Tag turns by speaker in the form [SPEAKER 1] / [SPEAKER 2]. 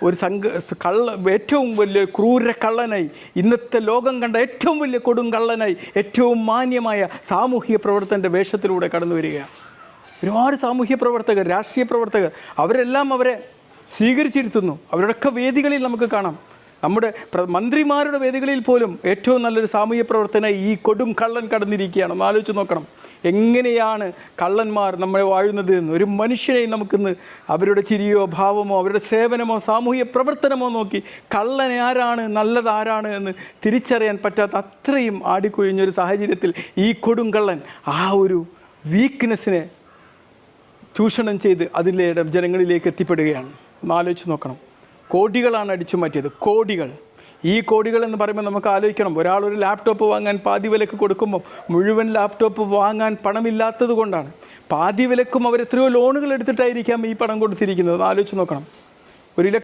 [SPEAKER 1] ഒരു ഏറ്റവും വലിയ ക്രൂര കള്ളനായി, ഇന്നത്തെ ലോകം കണ്ട ഏറ്റവും വലിയ കൊടും കള്ളനായി, ഏറ്റവും മാന്യമായ സാമൂഹിക പ്രവർത്തകൻ്റെ വേഷത്തിലൂടെ കടന്നു വരികയാണ്. ഒരുപാട് സാമൂഹ്യ പ്രവർത്തകർ, രാഷ്ട്രീയ പ്രവർത്തകർ, അവരെല്ലാം അവരെ സ്വീകരിച്ചിരുത്തുന്നു. അവരുടെയൊക്കെ വേദികളിൽ നമുക്ക് കാണാം. നമ്മുടെ മന്ത്രിമാരുടെ വേദികളിൽ പോലും ഏറ്റവും നല്ലൊരു സാമൂഹ്യ പ്രവർത്തനമായി ഈ കൊടും കള്ളൻ കടന്നിരിക്കുകയാണ്. ഒന്ന് ആലോചിച്ച് നോക്കണം, എങ്ങനെയാണ് കള്ളന്മാർ നമ്മളെ വാഴുന്നത് എന്ന്. ഒരു മനുഷ്യനെയും നമുക്കിന്ന് അവരുടെ ചിരിയോ ഭാവമോ അവരുടെ സേവനമോ സാമൂഹ്യ പ്രവർത്തനമോ നോക്കി കള്ളൻ ആരാണ് നല്ലത് ആരാണ് എന്ന് തിരിച്ചറിയാൻ പറ്റാത്ത അത്രയും ആടിക്കൊഴിഞ്ഞൊരു സാഹചര്യത്തിൽ ഈ കൊടും കള്ളൻ ആ ഒരു വീക്ക്നെസ്സിനെ ചൂഷണം ചെയ്ത് അതിലെ ജനങ്ങളിലേക്ക് എത്തിപ്പെടുകയാണ്. ഒന്ന് ആലോചിച്ച് നോക്കണം. കോടികളാണ് അടിച്ചു മാറ്റിയത്, കോടികൾ. ഈ കോടികൾ എന്ന് പറയുമ്പോൾ നമുക്ക് ആലോചിക്കണം, ഒരാളൊരു ലാപ്ടോപ്പ് വാങ്ങാൻ പാതി വിലക്ക് കൊടുക്കുമ്പോൾ മുഴുവൻ ലാപ്ടോപ്പ് വാങ്ങാൻ പണമില്ലാത്തത് കൊണ്ടാണ്. പാതി വിലക്കും അവരെത്രയോ ലോണുകൾ എടുത്തിട്ടായിരിക്കാം ഈ പണം കൊടുത്തിരിക്കുന്നത്. ആലോചിച്ച് നോക്കണം. 1